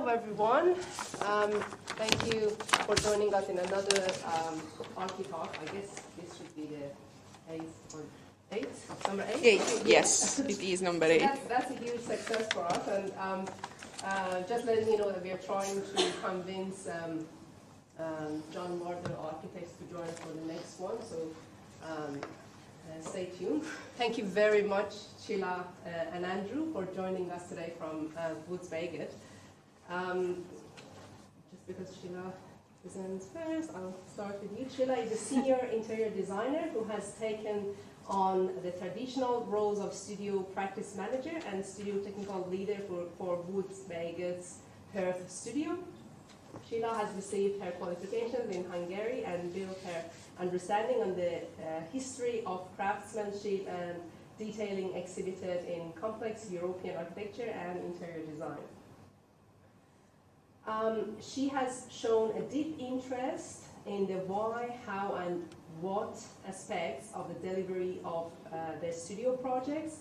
Hello, everyone. Thank you for joining us in another ArchiTalk. I guess this should be the number 8? 8, yes, it is number 8. That's a huge success for us, and just letting you know that we are trying to convince John Martin architects to join us for the next one, so stay tuned. Thank you very much, Csilla and Andrew, for joining us today from Woods Bagot. Just because Csilla presents first, I'll start with you. Csilla is a senior interior designer who has taken on the traditional roles of studio practice manager and studio technical leader for Woods Bagot's Perth Studio. Csilla has received her qualifications in Hungary and built her understanding on the history of craftsmanship and detailing exhibited in complex European architecture and interior design. She has shown a deep interest in the why, how, and what aspects of the delivery of their studio projects.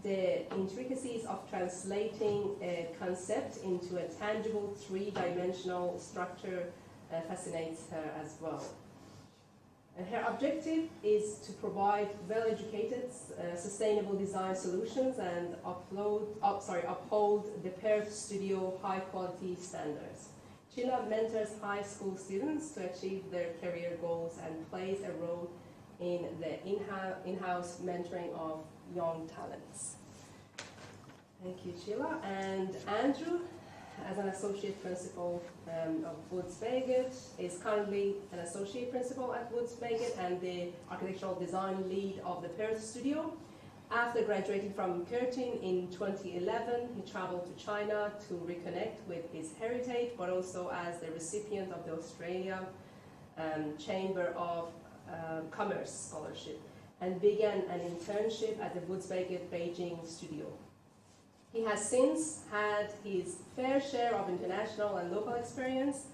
The intricacies of translating a concept into a tangible three-dimensional structure fascinates her as well. And her objective is to provide well-educated, sustainable design solutions and uphold the Perth Studio high-quality standards. Csilla mentors high school students to achieve their career goals and plays a role in the in-house mentoring of young talents. Thank you, Csilla. And Andrew, as an associate principal of Woods Bagot, is currently an associate principal at Woods Bagot and the architectural design lead of the Perth Studio. After graduating from Curtin in 2011, he traveled to China to reconnect with his heritage, but also as the recipient of the Australia Chamber of Commerce Scholarship, and began an internship at the Woods Bagot Beijing studio. He has since had his fair share of international and local experience,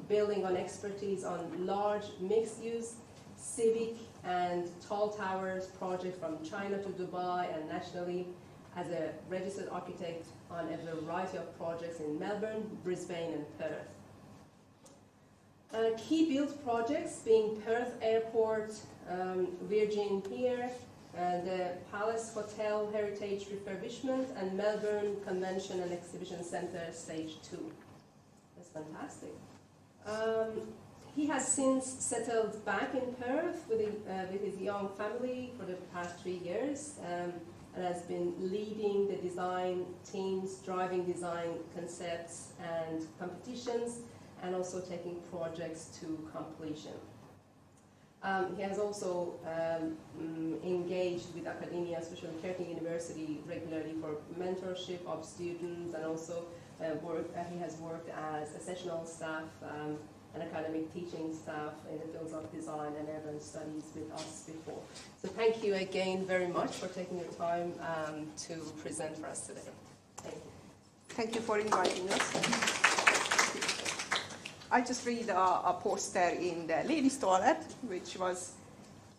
building on expertise on large mixed-use, civic, and tall towers projects from China to Dubai and nationally as a registered architect on a variety of projects in Melbourne, Brisbane, and Perth. Key build projects being Perth Airport, Virgin Pier, the Palace Hotel Heritage Refurbishment, and Melbourne Convention and Exhibition Centre Stage 2. That's fantastic. He has since settled back in Perth with his young family for the past 3 years and has been leading the design teams, driving design concepts and competitions, and also taking projects to completion. He has also engaged with academia, especially Curtin University, regularly for mentorship of students, and also he has worked as a sessional staff and academic teaching staff in the fields of design and urban studies with us before. So thank you again very much for taking your time to present for us today. Thank you. Thank you for inviting us. I just read a poster in the ladies' toilet, which was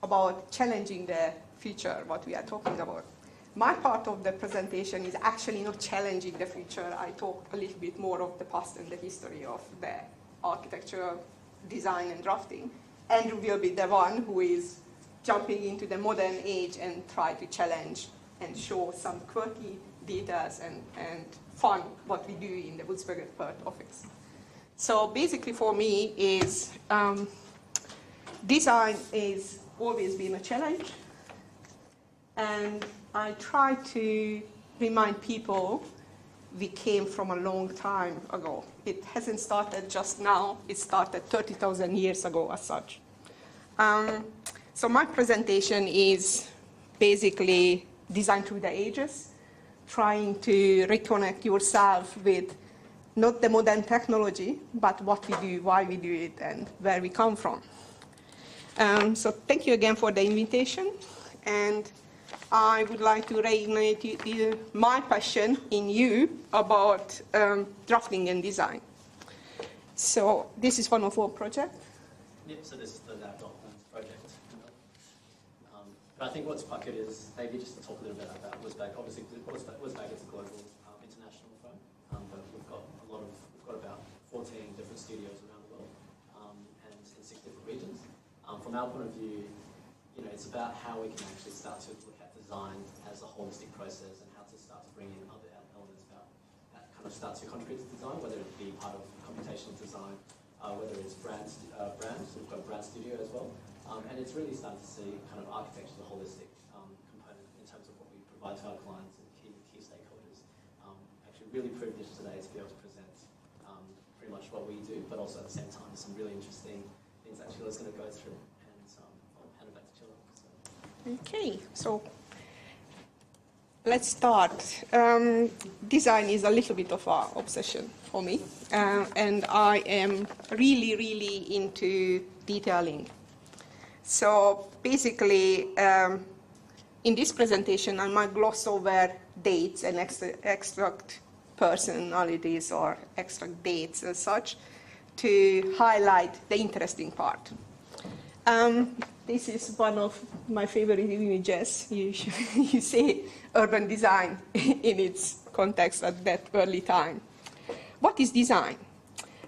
about challenging the future, what we are talking about. My part of the presentation is actually not challenging the future. I talk a little bit more of the past and the history of the architecture, design, and drafting. Andrew will be the one who is jumping into the modern age and try to challenge and show some quirky details and fun what we do in the Woods Bagot Perth office. So basically for me is design is always been a challenge, and I try to remind people we came from a long time ago. It hasn't started just now, it started 30,000 years ago as such. So my presentation is basically design through the ages, trying to reconnect yourself with not the modern technology, but what we do, why we do it, and where we come from. So thank you again for the invitation, and I would like to reignite my passion in you about drafting and design. So this is one of our projects. Yep, so this is the laptop project. But I think what's quite good is maybe just to talk a little bit about Woods Bagot. Obviously, Woods Bagot's a global international firm, but we've got studios around the world, and in 6 different regions. From our point of view, you know, it's about how we can actually start to look at design as a holistic process and how to start to bring in other elements that kind of start to contribute to design, whether it be part of computational design, whether it's brands, we've got a brand studio as well. And it's really starting to see kind of architecture as a holistic component in terms of what we provide to our clients and key stakeholders. Actually really privileged today to be able to present pretty much what we do, but also at the same time some really interesting things that Cilla's going to go through. And I'll hand it back to Csilla. Okay, so let's start. Design is a little bit of an obsession for me, and I am really, really into detailing. So basically, in this presentation, I might gloss over dates and extract personalities or extract dates and such to highlight the interesting part. This is one of my favorite images. You see urban design in its context at that early time. What is design?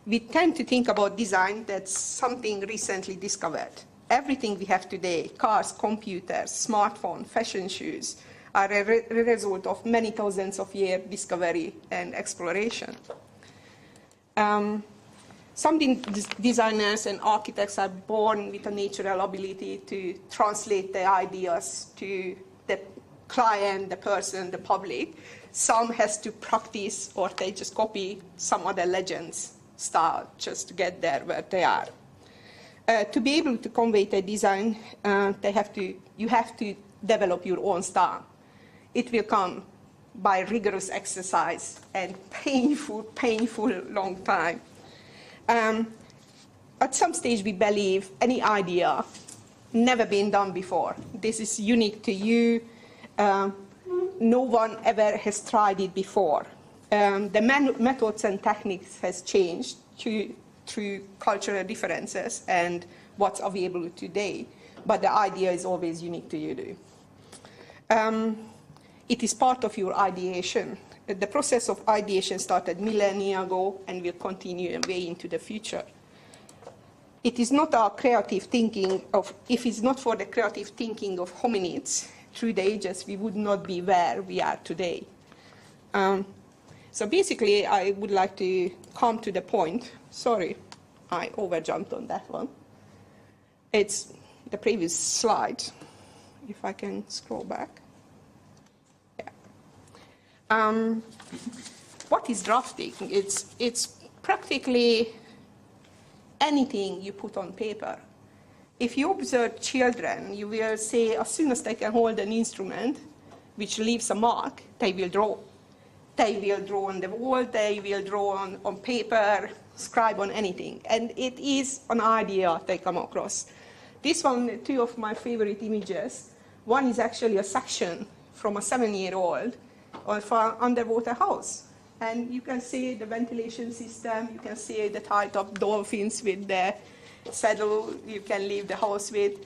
We tend to think about design that's something recently discovered. Everything we have today, cars, computers, smartphones, fashion shoes, are a result of many thousands of years discovery and exploration. Some designers and architects are born with a natural ability to translate their ideas to the client, the person, the public. Some has to practice, or they just copy some other legends style just to get there where they are. To be able to convey the design, you have to develop your own style. It will come by rigorous exercise and painful long time. At some stage, we believe any idea never been done before. This is unique to you. No one ever has tried it before. The methods and techniques has changed through cultural differences and what's available today, but the idea is always unique to you. It is part of your ideation. The process of ideation started millennia ago and will continue way into the future. It is not our creative thinking if it's not for the creative thinking of hominids through the ages, we would not be where we are today. So basically, I would like to come to the point. Sorry, I overjumped on that one. It's the previous slide, if I can scroll back. Yeah. What is drafting? It's practically anything you put on paper. If you observe children, you will say as soon as they can hold an instrument which leaves a mark, they will draw. They will draw on the wall, they will draw on paper, scribe on anything. And it is an idea they come across. This one, two of my favorite images. One is actually a section from a 7-year-old of an underwater house. And you can see the ventilation system, you can see the type of dolphins with the saddle you can leave the house with.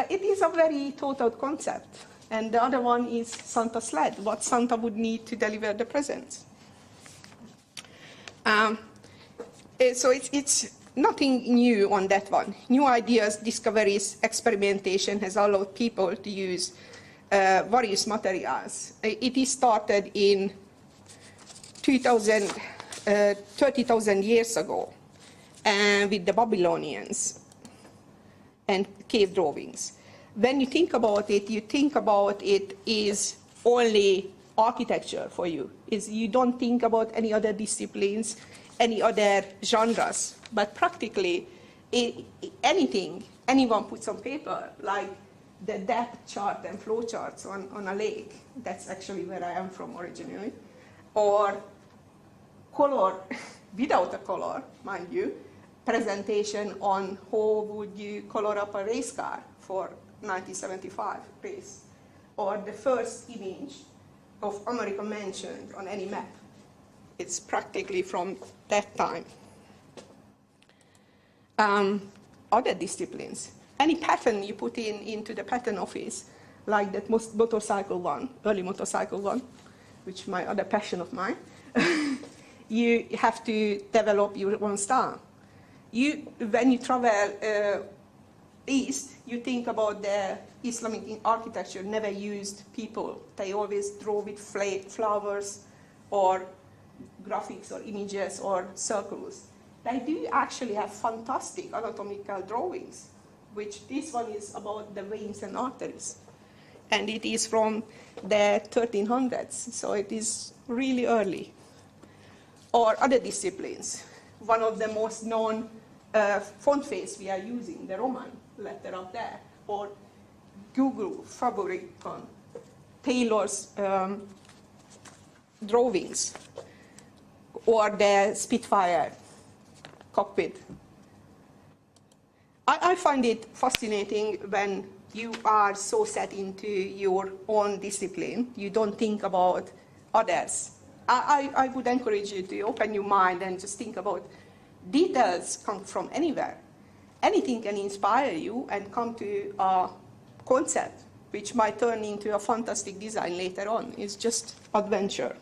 It is a very thought out concept. And the other one is Santa's sled, what Santa would need to deliver the presents. So it's nothing new on that one. New ideas, discoveries, experimentation has allowed people to use various materials. It is started in 30,000 years ago with the Babylonians and cave drawings. When you think about it, is only architecture for you. You don't think about any other disciplines, any other genres. But practically, anything anyone puts on paper, like the depth chart and flow charts on a lake, that's actually where I am from originally, or color, without a color, mind you, presentation on how would you color up a race car for 1975 race, or the first image of America mentioned on any map. It's practically from that time. Other disciplines. Any pattern you put into the pattern office, like that motorcycle one, early motorcycle one, which is my other passion of mine, you have to develop your own style. When you travel east, you think about the Islamic architecture never used people. They always draw with flowers or graphics or images or circles. They do actually have fantastic anatomical drawings, which this one is about the veins and arteries. And it is from the 1300s, so it is really early. Or other disciplines. One of the most known font face we are using, the Roman letter up there, or Google Fabricon, Taylor's drawings, or the Spitfire cockpit. I find it fascinating when you are so set into your own discipline, you don't think about others. I would encourage you to open your mind and just think about details come from anywhere. Anything can inspire you and come to a concept which might turn into a fantastic design later on. It's just adventure.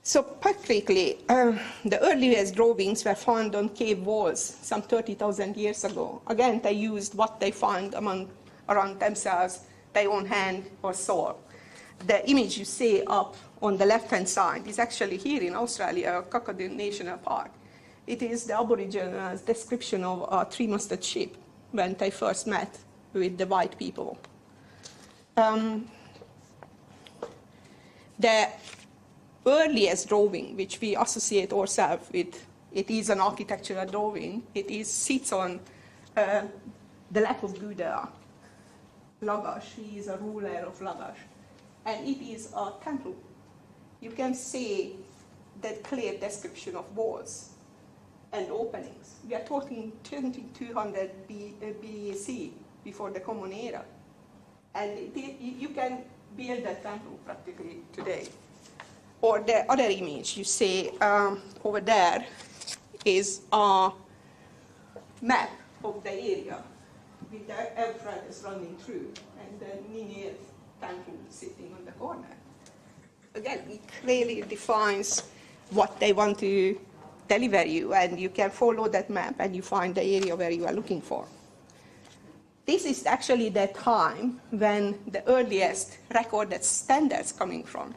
So practically, the earliest drawings were found on cave walls some 30,000 years ago. Again, they used what they found around themselves, their own hand or saw. The image you see up on the left-hand side is actually here in Australia, Kakadu National Park. It is the Aboriginals' description of a three-masted ship when they first met with the white people. The earliest drawing, which we associate ourselves with, it is an architectural drawing. It sits on the lap of Buddha, Lagash. He is a ruler of Lagash. And it is a temple. You can see that clear description of walls and openings. We are talking 2200 BC, before the Common Era. And you can build that temple practically today. Or the other image you see over there is a map of the area with the Euphrates running through and the Nineveh temple sitting on the corner. Again, it clearly defines what they want to deliver you, and you can follow that map and you find the area where you are looking for. This is actually the time when the earliest recorded standards coming from.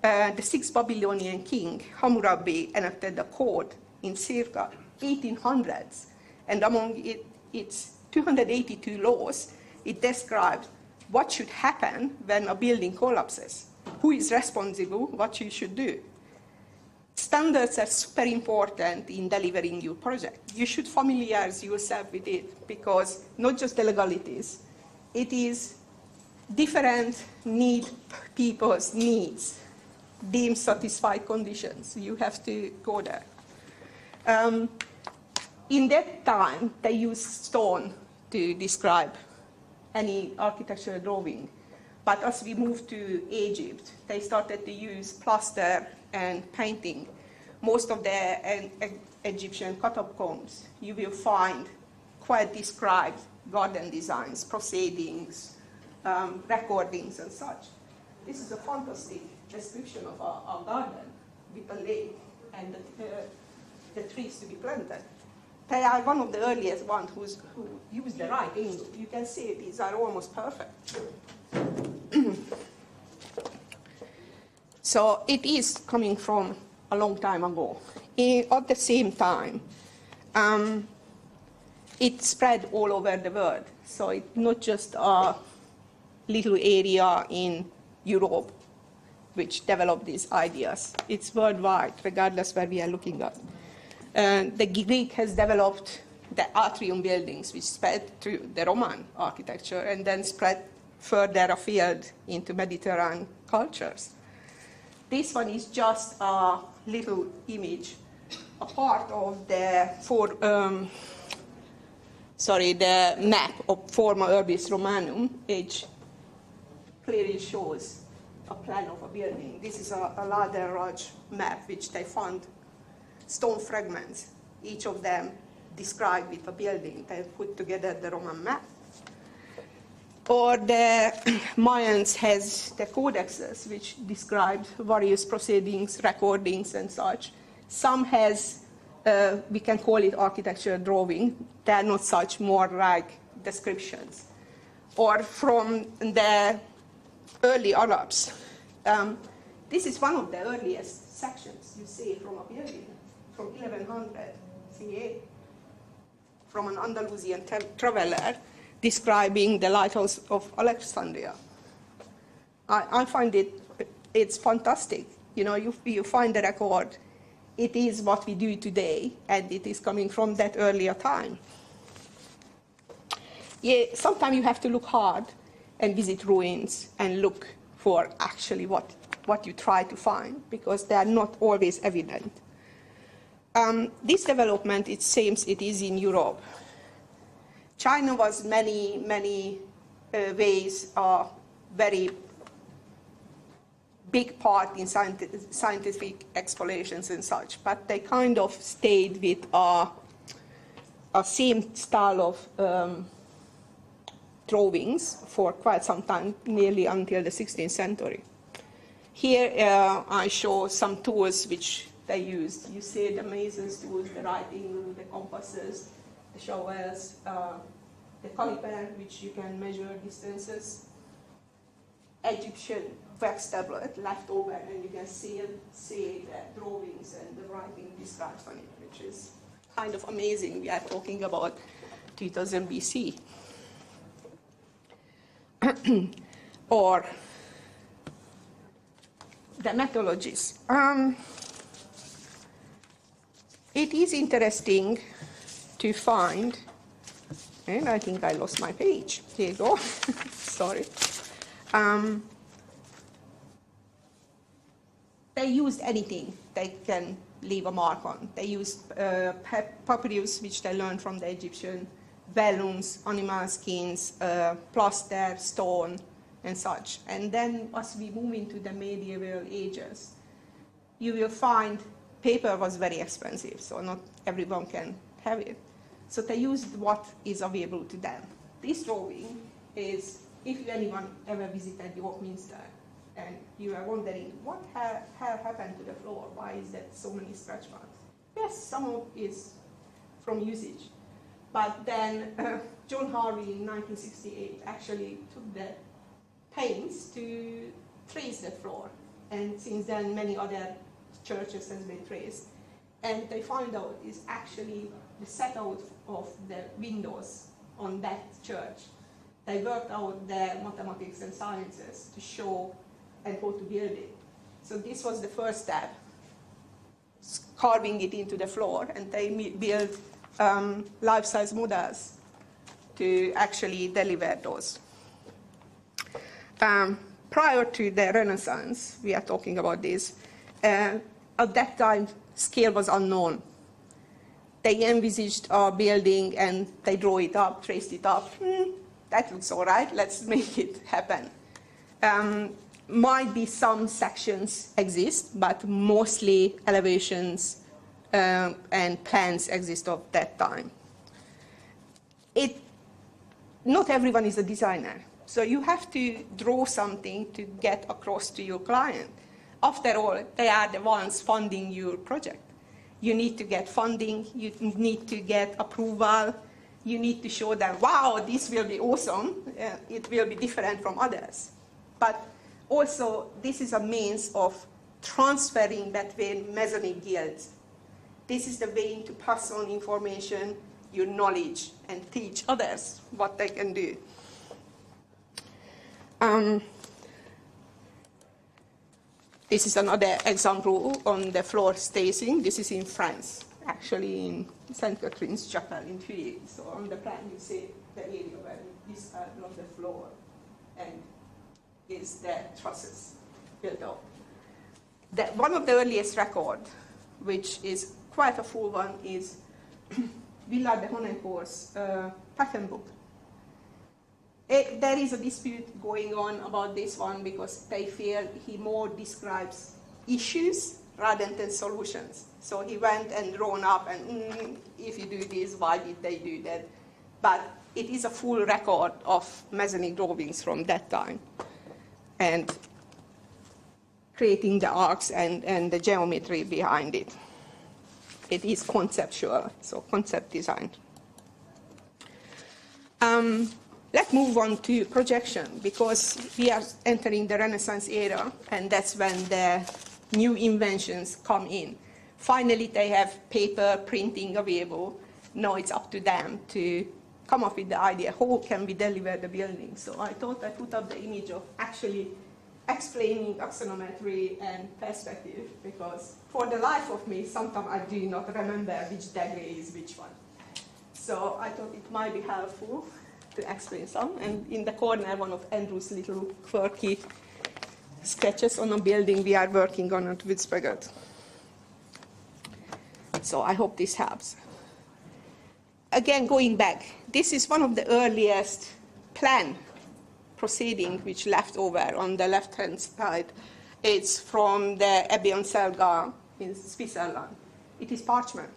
The sixth Babylonian king, Hammurabi, enacted a code in circa 1800s, and among its 282 laws, it describes what should happen when a building collapses, who is responsible, what you should do. Standards are super important in delivering your project. You should familiarize yourself with it, because not just the legalities, it is different people's needs, deemed satisfied conditions. You have to go there. In that time, they used stone to describe any architectural drawing. But as we moved to Egypt, they started to use plaster and painting. Most of the Egyptian catacombs, you will find quite described garden designs, proceedings, recordings and such. This is a fantastic description of a garden with a lake and the trees to be planted. They are one of the earliest ones who used the right angle. You can see these are almost perfect. So it is coming from a long time ago. At the same time, it spread all over the world. So it's not just a little area in Europe which developed these ideas. It's worldwide, regardless where we are looking at. The Greek has developed the atrium buildings, which spread through the Roman architecture and then spread further afield into Mediterranean cultures. This one is just a little image, a part of the the map of Forma Urbis Romanum, which clearly shows a plan of a building. This is a large map which they found stone fragments, each of them described with a building. They put together the Roman map. Or the Mayans has the codexes which describe various proceedings, recordings and such. Some has we can call it architectural drawing. They are not such, more like descriptions. Or from the early Arabs. This is one of the earliest sections you see from a building, from 1100 CA, from an Andalusian traveler describing the lighthouse of Alexandria. I find it's fantastic. You know, you find the record. It is what we do today, and it is coming from that earlier time. Yeah, sometimes you have to look hard and visit ruins and look for actually what you try to find, because they are not always evident. This development, it seems it is in Europe. China was many ways a very big part in scientific explorations and such, but they kind of stayed with a same style of drawings for quite some time, nearly until the 16th century. Here I show some tools which they used. You see the masons' tools, the writing, the compasses, the shovels, the caliper, which you can measure distances, Egyptian wax tablet left over, and you can see the drawings and the writing described on it, which is kind of amazing. We are talking about 2000 BC. Or the methodologies. It is interesting to find, and I think I lost my page. Here you go. Sorry. They used anything they can leave a mark on. They used papyrus, which they learned from the Egyptian, vellums, animal skins, plaster, stone, and such. And then as we move into the medieval ages, you will find paper was very expensive, so not everyone can have it. So they used what is available to them. This drawing is, if anyone ever visited York Minster, and you are wondering, what happened to the floor? Why is there so many scratch marks? Yes, some of it is from usage. But then John Harvey in 1968 actually took the paints to trace the floor. And since then, many other churches has been traced. And they find out is actually the set out of the windows on that church. They worked out the mathematics and sciences to show and how to build it. So this was the first step, carving it into the floor, and they built life-size models to actually deliver those. Prior to the Renaissance, we are talking about this, at that time, scale was unknown. They envisaged a building and they draw it up, traced it up. That looks all right, let's make it happen. Might be some sections exist, but mostly elevations and plans exist of that time. Not everyone is a designer, so you have to draw something to get across to your client. After all, they are the ones funding your project. You need to get funding, you need to get approval, you need to show them, wow, this will be awesome, it will be different from others. But also, this is a means of transferring between Masonic guilds. This is the way to pass on information, your knowledge, and teach others what they can do. This is another example on the floor staging. This is in France, actually in St. Catherine's Chapel in Thuir. So on the plan you see the area where this part of the floor and is the trusses built up. One of the earliest records, which is quite a full one, is Villa de Honnecourt's pattern book. There is a dispute going on about this one because they feel he more describes issues rather than solutions. So he went and drawn up and if you do this, why did they do that? But it is a full record of Masonic drawings from that time, and creating the arcs and the geometry behind it. It is conceptual, so concept design. Let's move on to projection, because we are entering the Renaissance era, and that's when the new inventions come in. Finally, they have paper printing available. Now it's up to them to come up with the idea, how can we deliver the building? So I thought I put up the image of actually explaining axonometry and perspective, because for the life of me, sometimes I do not remember which degree is which one. So I thought it might be helpful to explain some. And in the corner, one of Andrew's little quirky sketches on a building we are working on at Bagot. So I hope this helps. Again, going back, this is one of the earliest plan proceeding which left over on the left-hand side. It's from the Abbey on Selga in Switzerland. It is parchment.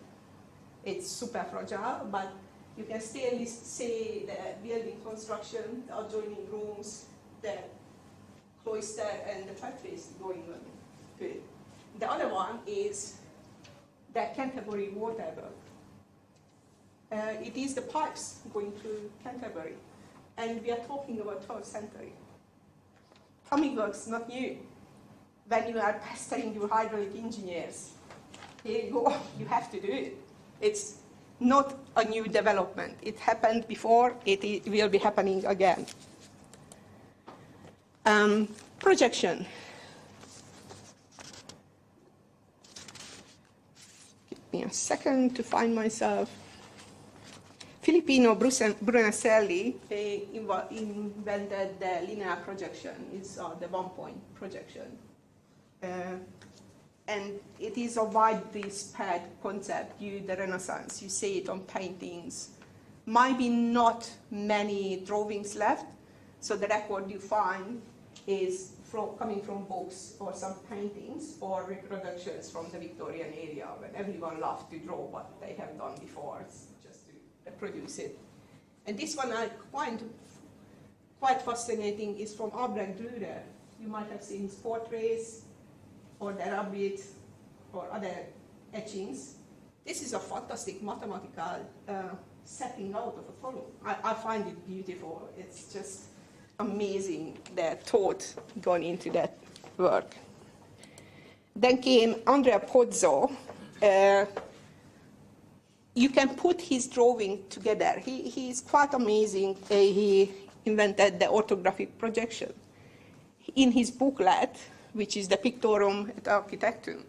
It's super fragile, but you can still see the building construction, the adjoining rooms, the cloister, and the fireplace going on to it. The other one is the Canterbury water work. It is the pipes going through Canterbury, and we are talking about 12th century. Plumbing works not new. When you are pestering your hydraulic engineers, here you go, you have to do it. It's not a new development. It happened before, it will be happening again. Projection. Give me a second to find myself. Filipino Brunelleschi invented the linear projection. It's the one-point projection. And it is a widely spread concept due to the Renaissance. You see it on paintings. Might be not many drawings left, so the record you find is coming from books or some paintings or reproductions from the Victorian era, when everyone loved to draw what they have done before, just to reproduce it. And this one I find quite fascinating is from Albrecht Dürer. You might have seen his portraits, or the rabbit, or other etchings. This is a fantastic mathematical setting out of a column. I find it beautiful. It's just amazing the thought gone into that work. Then came Andrea Pozzo. You can put his drawing together. He is quite amazing. He invented the orthographic projection. In his booklet, which is the Pictorum et Architectum,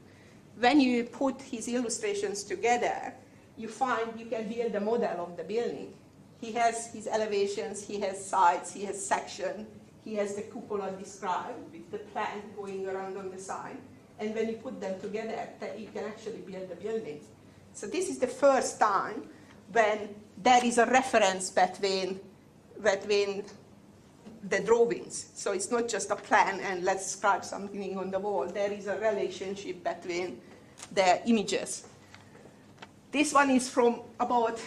when you put his illustrations together, you find you can build a model of the building. He has his elevations, he has sides, he has section, he has the cupola described with the plan going around on the side. And when you put them together, you can actually build the building. So this is the first time when there is a reference between the drawings. So it's not just a plan and let's describe something on the wall. There is a relationship between the images. This one is from about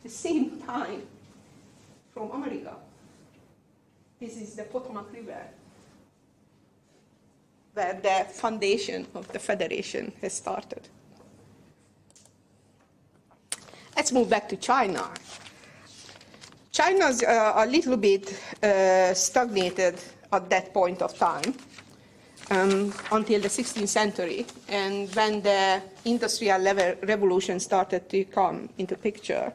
the same time from America. This is the Potomac River, where the foundation of the Federation has started. Let's move back to China. China's a little bit stagnated at that point of time until the 16th century, and when the industrial revolution started to come into picture,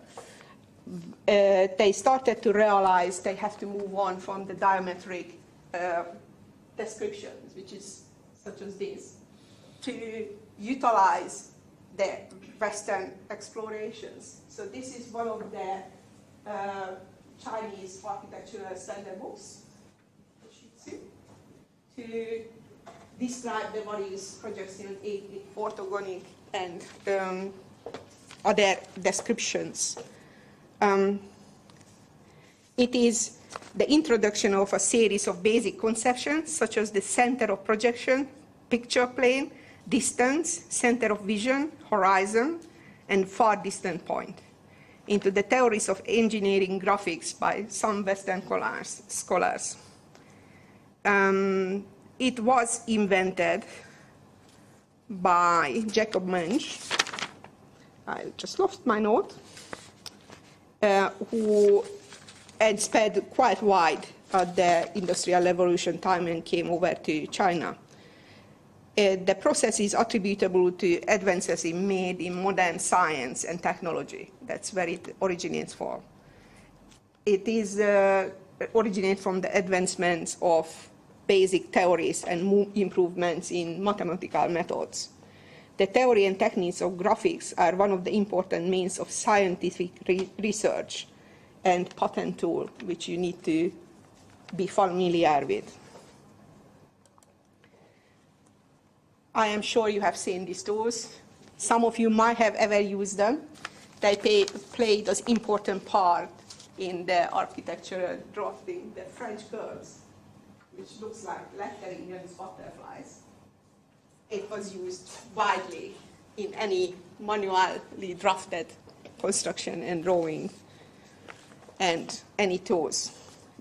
they started to realize they have to move on from the diametric descriptions, which is such as this, to utilize the Western explorations. So this is one of the Chinese architectural standard books, to describe the various projection, orthogonic, and other descriptions. It is the introduction of a series of basic conceptions, such as the center of projection, picture plane, distance, center of vision, horizon, and far distant point, into the theories of engineering graphics by some Western scholars. It was invented by Jacob Munch I just lost my note, who had spread quite wide at the Industrial Revolution time and came over to China. The process is attributable to advances made in modern science and technology. That's where it originates from. It is originates from the advancements of basic theories and improvements in mathematical methods. The theory and techniques of graphics are one of the important means of scientific research and patent tool, which you need to be familiar with. I am sure you have seen these tools. Some of you might have ever used them. They play this important part in the architectural drafting, the French curves, which looks like lettering and butterflies. It was used widely in any manually drafted construction and drawing and any tools.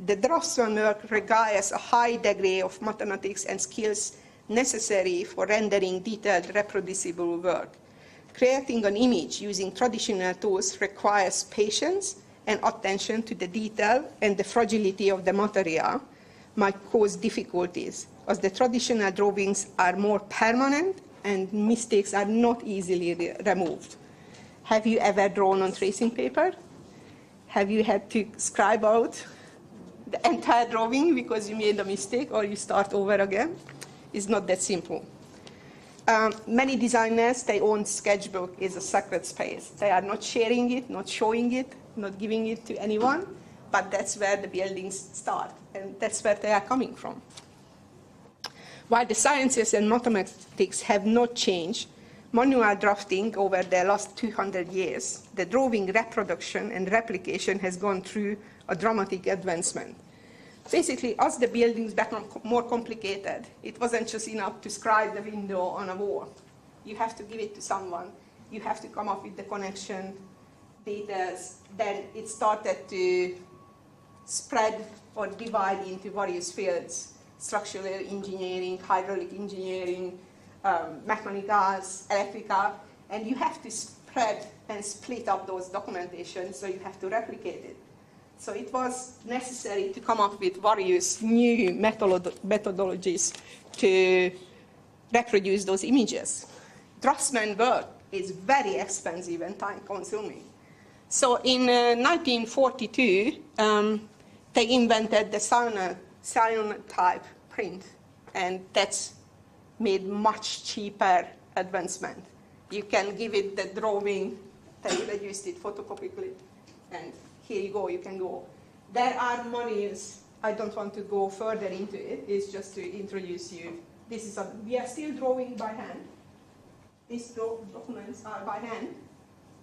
The draftsman work requires a high degree of mathematics and skills necessary for rendering detailed reproducible work. Creating an image using traditional tools requires patience and attention to the detail, and the fragility of the material might cause difficulties, as the traditional drawings are more permanent and mistakes are not easily removed. Have you ever drawn on tracing paper? Have you had to scribe out the entire drawing because you made a mistake or you start over again? It's not that simple. Many designers, their own sketchbook is a sacred space. They are not sharing it, not showing it, not giving it to anyone, but that's where the buildings start, and that's where they are coming from. While the sciences and mathematics have not changed, manual drafting over the last 200 years, the drawing reproduction and replication has gone through a dramatic advancement. Basically, as the buildings become more complicated, it wasn't just enough to scribe the window on a wall. You have to give it to someone. You have to come up with the connection details. Then it started to spread or divide into various fields: structural engineering, hydraulic engineering, mechanicals, electrical, and you have to spread and split up those documentations, so you have to replicate it. So it was necessary to come up with various new methodologies to reproduce those images. Draftsman work is very expensive and time-consuming. So in 1942, they invented the cyanotype print, and that's made much cheaper advancement. You can give it the drawing, they reduced it photocopically, and here you go, you can go. There are monies, I don't want to go further into it, it's just to introduce you. We are still drawing by hand. These documents are by hand,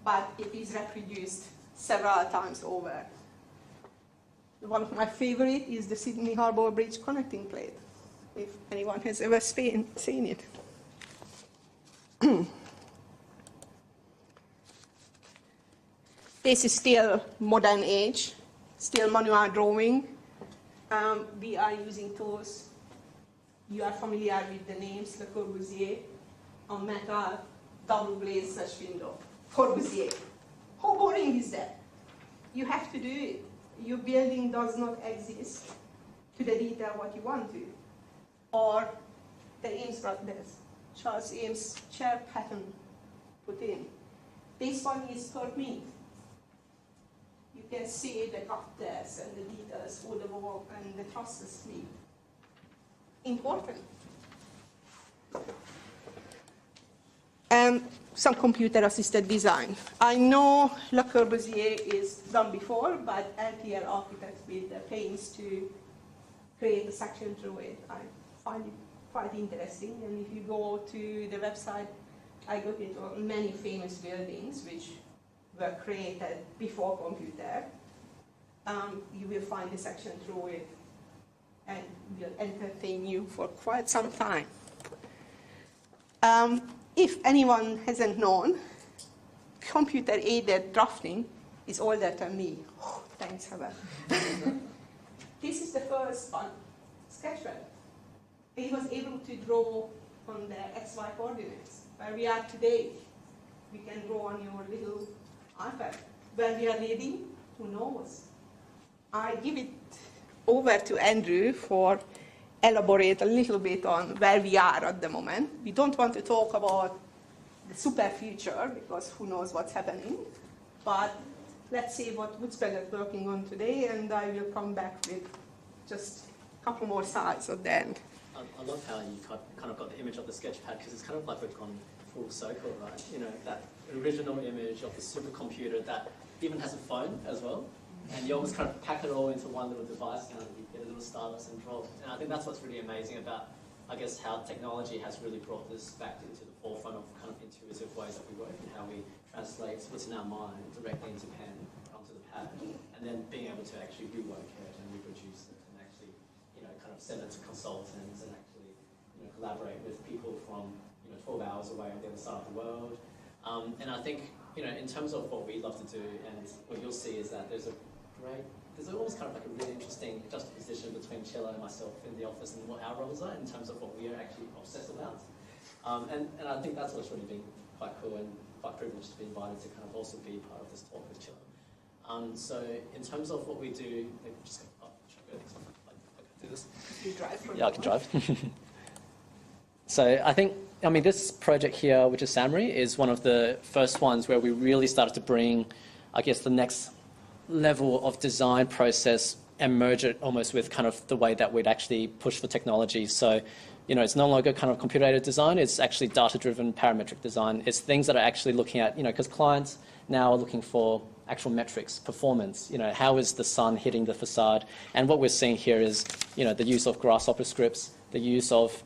but it is reproduced several times over. One of my favorite is the Sydney Harbour Bridge connecting plate, if anyone has ever seen it. This is still modern age, still manual drawing. We are using tools. You are familiar with the names, Le Corbusier, on metal, double glazed sash window. Corbusier. How boring is that? You have to do it. Your building does not exist to the detail what you want to. Or the Eames, Charles Eames chair pattern put in. This one is Perth. You can see the gutters and the details for the wall and the trusses sleeve. Important. And some computer-assisted design. I know Le Corbusier is done before, but LTL architects with the pains to create a section through it. I find it quite interesting. And if you go to the website, I got into many famous buildings which were created before computer. You will find the section through it and will entertain you for quite some time. If anyone hasn't known, computer-aided drafting is older than me. Oh, thanks, Heather. This is the first one, Sketchpad. He was able to draw on the XY coordinates, where we are today. we can draw on your little iPad. When we are ready, who knows? I give it over to Andrew for elaborate a little bit on where we are at the moment. We don't want to talk about the super future because who knows what's happening. But let's see what Woodsberg is working on today, and I will come back with just a couple more slides at the end. I love how you kind of got the image of the sketchpad, because it's kind of like we've gone full circle, right? You know, that original image of the supercomputer that even has a phone as well, and you almost kind of pack it all into one little device, and you get a little stylus and draw. And I think that's what's really amazing about, I guess, how technology has really brought this back into the forefront of kind of intuitive ways that we work and how we translate what's in our mind directly into pen onto the pad, and then being able to actually rework it and reproduce it and actually, you know, kind of send it to consultants and actually, you know, collaborate with people from, you know, 12 hours away on the other side of the world. And I think, you know, in terms of what we love to do, and what you'll see is that there's always kind of like a really interesting juxtaposition between Csilla and myself in the office and what our roles are in terms of what we are actually obsessed about. And I think that's what's really been quite cool and quite privileged to be invited to kind of also be part of this talk with Csilla. So in terms of what we do, should I go next one? I can do this. You drive? Yeah, I can drive. So I think, I mean, this project here, which is Samri, is one of the first ones where we really started to bring, I guess, the next level of design process and merge it almost with kind of the way that we'd actually push for technology. So, you know, it's no longer kind of computer-aided design, it's actually data-driven parametric design. It's things that are actually looking at, you know, because clients now are looking for actual metrics, performance, you know, how is the sun hitting the facade? And what we're seeing here is, you know, the use of grasshopper scripts, the use of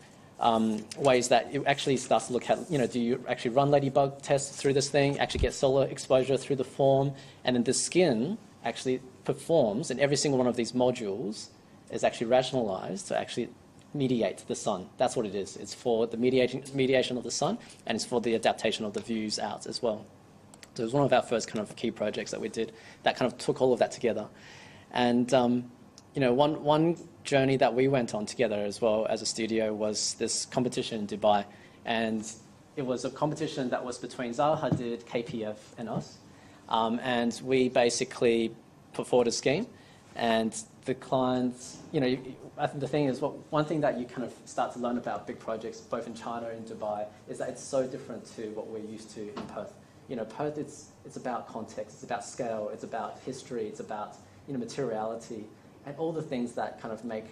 ways that it actually starts to look at, you know, do you actually run ladybug tests through this thing, actually get solar exposure through the form, and then the skin actually performs, and every single one of these modules is actually rationalized to actually mediate the sun. That's what it is. It's for the mediation of the sun, and it's for the adaptation of the views out as well. So it was one of our first kind of key projects that we did that kind of took all of that together. And, you know, one journey that we went on together as well as a studio was this competition in Dubai. And it was a competition that was between Zaha Hadid, KPF, and us. And we basically put forward a scheme. And the clients, you know, I think the thing is, one thing that you kind of start to learn about big projects, both in China and Dubai, is that it's so different to what we're used to in Perth. You know, Perth, it's about context, it's about scale, it's about history, it's about, you know, materiality, and all the things that kind of make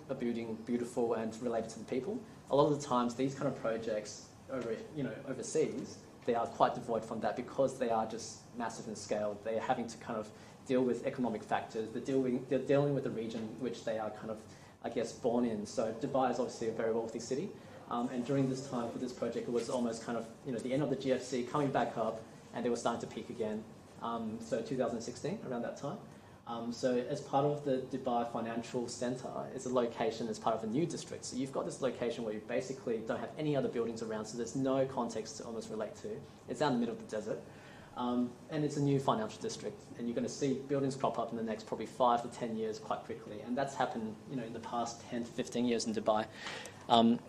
a building beautiful and related to the people. A lot of the times, these kind of projects overseas, they are quite devoid from that because they are just massive in scale. They're having to kind of deal with economic factors. They're dealing with the region which they are kind of, I guess, born in. So Dubai is obviously a very wealthy city. And during this time for this project, it was almost kind of, you know, the end of the GFC, coming back up, and they were starting to peak again. So 2016, around that time. So as part of the Dubai Financial Centre, it's a location as part of a new district. So you've got this location where you basically don't have any other buildings around, so there's no context to almost relate to. It's out in the middle of the desert. And it's a new financial district, and you're going to see buildings crop up in the next probably 5 to 10 years quite quickly. And that's happened, you know, in the past 10 to 15 years in Dubai.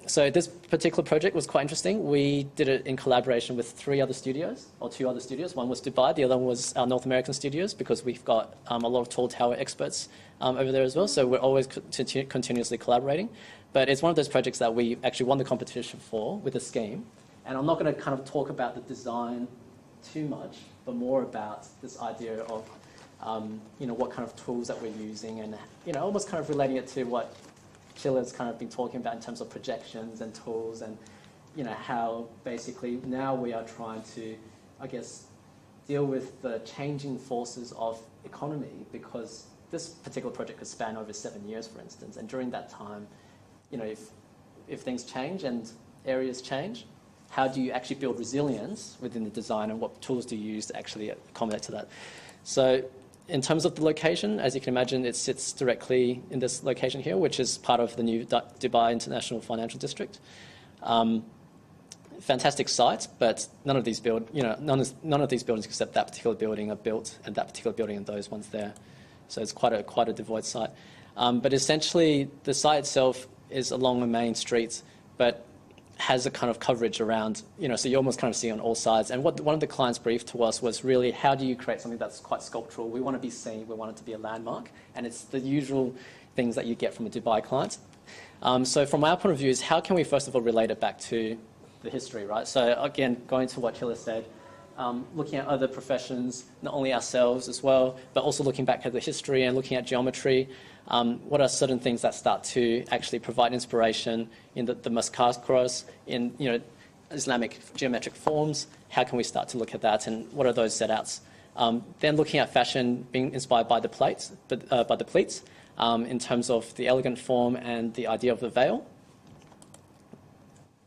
So this particular project was quite interesting. We did it in collaboration with 2 other studios. One was Dubai, the other one was our North American studios, because we've got a lot of tall tower experts over there as well. So we're always continuously collaborating. But it's one of those projects that we actually won the competition for with a scheme. And I'm not going to kind of talk about the design too much, but more about this idea of, you know, what kind of tools that we're using, and, you know, almost kind of relating it to what Cilla's kind of been talking about in terms of projections and tools, and, you know, how basically now we are trying to, I guess, deal with the changing forces of economy, because this particular project could span over 7 years, for instance, and during that time, you know, if things change and areas change, how do you actually build resilience within the design, and what tools do you use to actually accommodate to that? So in terms of the location, as you can imagine, it sits directly in this location here, which is part of the new Dubai International Financial District. Fantastic site, but none of these buildings except that particular building are built, and that particular building and those ones there. So it's quite a devoid site. But essentially, the site itself is along the main streets, but has a kind of coverage around, so you almost kind of see on all sides. And what one of the clients briefed to us was really, how do you create something that's quite sculptural? We want to be seen, we want it to be a landmark, and it's the usual things that you get from a Dubai client. So from our point of view is, how can we first of all relate it back to the history, right? So again, going to what Csilla said, looking at other professions, not only ourselves as well, but also looking back at the history and looking at geometry. What are certain things that start to actually provide inspiration in the Muscat cross, in Islamic geometric forms? How can we start to look at that, and what are those setouts? Then looking at fashion being inspired by the pleats, in terms of the elegant form and the idea of the veil.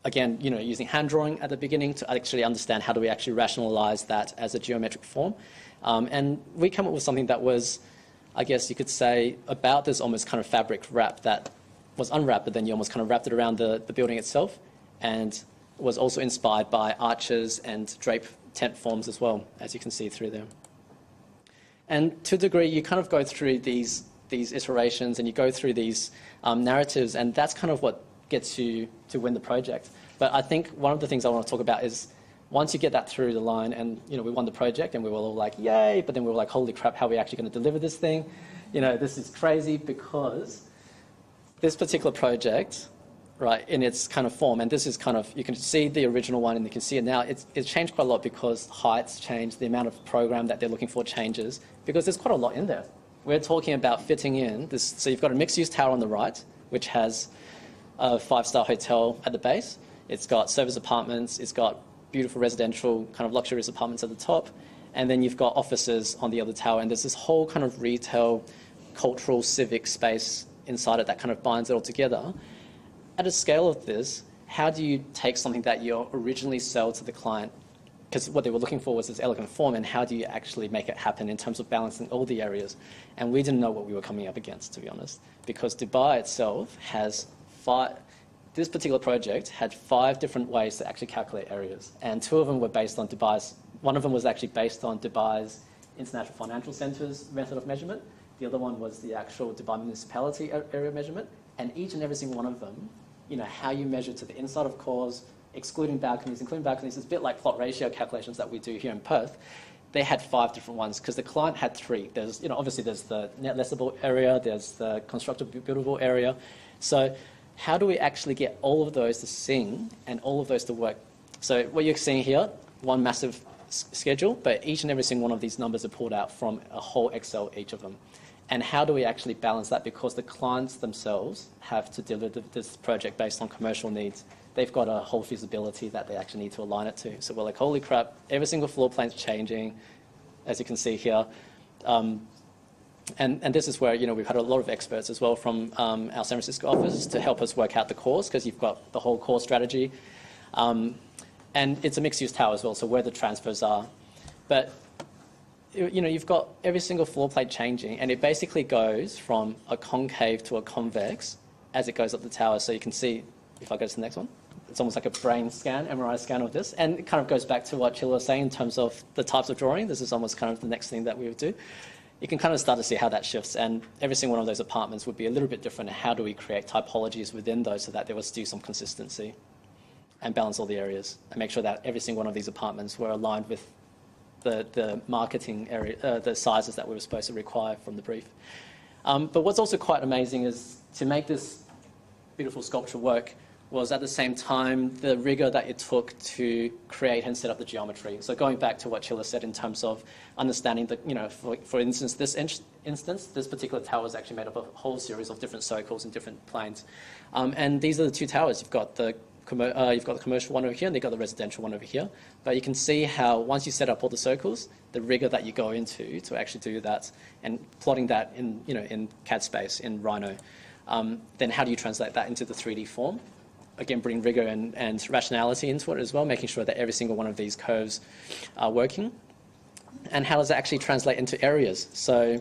Again, using hand drawing at the beginning to actually understand how do we actually rationalize that as a geometric form. And we came up with something that was, I guess you could say, about this almost kind of fabric wrap that was unwrapped, but then you almost kind of wrapped it around the building itself, and was also inspired by arches and drape tent forms as well, as you can see through there. And to a degree, you kind of go through these iterations and you go through these narratives, and that's kind of what gets you to win the project. But I think one of the things I want to talk about is, once you get that through the line, and we won the project and we were all like, yay, but then we were like, holy crap, how are we actually going to deliver this thing? This is crazy, because this particular project, right, in its kind of form, and this is kind of, you can see the original one and you can see it now, it's changed quite a lot because heights change, the amount of program that they're looking for changes, because there's quite a lot in there. We're talking about fitting in this, so you've got a mixed-use tower on the right, which has a 5-star hotel at the base. It's got service apartments, it's got beautiful residential kind of luxurious apartments at the top, and then you've got offices on the other tower, and there's this whole kind of retail, cultural, civic space inside it that kind of binds it all together. At a scale of this, how do you take something that you originally sell to the client, because what they were looking for was this elegant form, and how do you actually make it happen in terms of balancing all the areas? And we didn't know what we were coming up against, to be honest, because Dubai itself has this particular project had 5 different ways to actually calculate areas, and 2 of them were based on one of them was actually based on Dubai's International Financial Centre's method of measurement. The other one was the actual Dubai municipality area measurement, and each and every single one of them, how you measure to the inside of cores, excluding balconies, including balconies, it's a bit like plot ratio calculations that we do here in Perth. They had 5 different ones because the client had 3. There's, obviously there's the net lessable area, there's the constructed buildable area. So how do we actually get all of those to sing and all of those to work? So what you're seeing here, one massive schedule, but each and every single one of these numbers are pulled out from a whole Excel, each of them. And how do we actually balance that? Because the clients themselves have to deliver this project based on commercial needs. They've got a whole feasibility that they actually need to align it to. So we're like, holy crap, every single floor plan's changing, as you can see here. And this is where, we've had a lot of experts as well from our San Francisco office to help us work out the cores, because you've got the whole core strategy. And it's a mixed-use tower as well, so where the transfers are. But, you've got every single floor plate changing, and it basically goes from a concave to a convex as it goes up the tower. So you can see, if I go to the next one, it's almost like a brain scan, MRI scan of this. And it kind of goes back to what Csilla was saying in terms of the types of drawing. This is almost kind of the next thing that we would do. You can kind of start to see how that shifts, and every single one of those apartments would be a little bit different. How do we create typologies within those so that there was still some consistency and balance all the areas and make sure that every single one of these apartments were aligned with the marketing area, the sizes that we were supposed to require from the brief. But what's also quite amazing is to make this beautiful sculpture work was at the same time the rigor that it took to create and set up the geometry. So going back to what Csilla said in terms of understanding that, for instance, this particular tower is actually made up of a whole series of different circles and different planes. And these are the 2 towers. You've got the commercial one over here, and you've got the residential one over here. But you can see how once you set up all the circles, the rigor that you go into to actually do that, and plotting that in, in CAD space, in Rhino. Then how do you translate that into the 3D form? Again, bring rigor and rationality into it as well, making sure that every single one of these curves are working. And how does it actually translate into areas? So,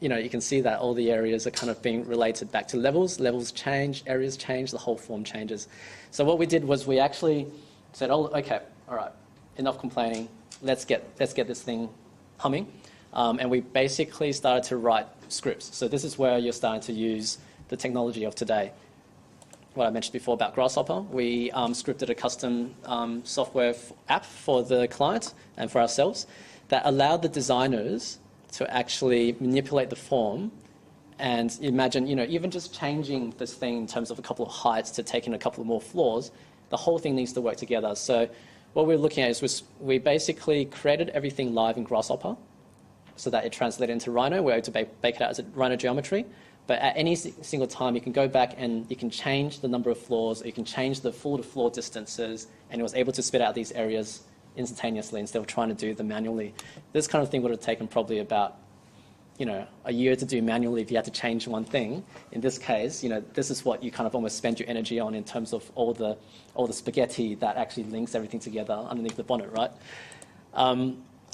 you can see that all the areas are kind of being related back to levels. Levels change, areas change, the whole form changes. So what we did was we actually said, oh, okay, all right, enough complaining. Let's get this thing humming. And we basically started to write scripts. So this is where you're starting to use the technology of today. what I mentioned before about Grasshopper. We scripted a custom software app for the client and for ourselves that allowed the designers to actually manipulate the form and imagine, even just changing this thing in terms of a couple of heights to take in a couple of more floors, the whole thing needs to work together. So what we're looking at is we basically created everything live in Grasshopper so that it translated into Rhino. We're able to bake it out as a Rhino geometry. But at any single time, you can go back and you can change the number of floors, or you can change the floor-to-floor distances, and it was able to spit out these areas instantaneously instead of trying to do them manually. This kind of thing would have taken probably about a year to do manually if you had to change one thing. In this case, this is what you kind of almost spend your energy on in terms of all the spaghetti that actually links everything together underneath the bonnet, right?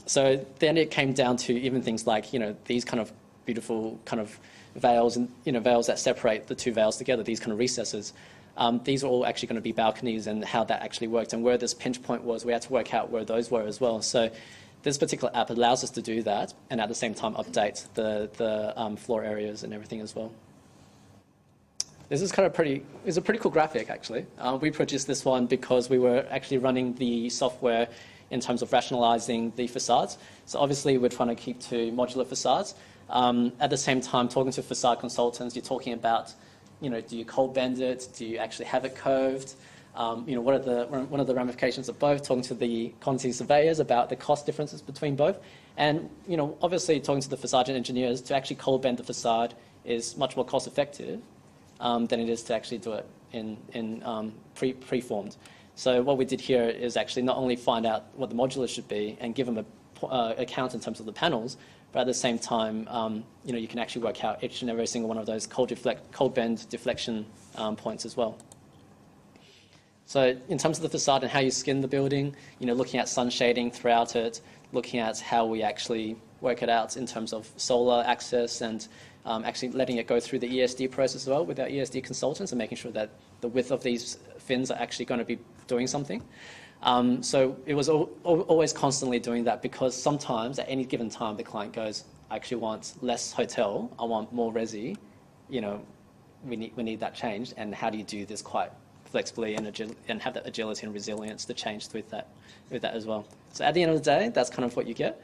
So then it came down to even things like, these kind of beautiful kind of veils and, veils that separate the two veils together, these kind of recesses. These are all actually going to be balconies, and how that actually worked and where this pinch point was, we had to work out where those were as well. So this particular app allows us to do that and at the same time update the floor areas and everything as well. This is it's a pretty cool graphic actually. We produced this one because we were actually running the software in terms of rationalizing the facades. So obviously we're trying to keep to modular facades. At the same time, talking to facade consultants, you're talking about, do you cold bend it? Do you actually have it curved? What are the ramifications of both? Talking to the quantity surveyors about the cost differences between both. And, obviously talking to the facade engineers, to actually cold bend the facade is much more cost effective than it is to actually do it in preformed. So what we did here is actually not only find out what the modulars should be and give them a count in terms of the panels, but at the same time, you can actually work out each and every single one of those cold bend deflection points as well. So in terms of the facade and how you skin the building, looking at sun shading throughout it, looking at how we actually work it out in terms of solar access and actually letting it go through the ESD process as well with our ESD consultants and making sure that the width of these fins are actually going to be doing something. So it was always constantly doing that, because sometimes at any given time the client goes, I actually want less hotel, I want more resi, we need that changed, and how do you do this quite flexibly and have that agility and resilience to change with that as well. So at the end of the day, that's kind of what you get.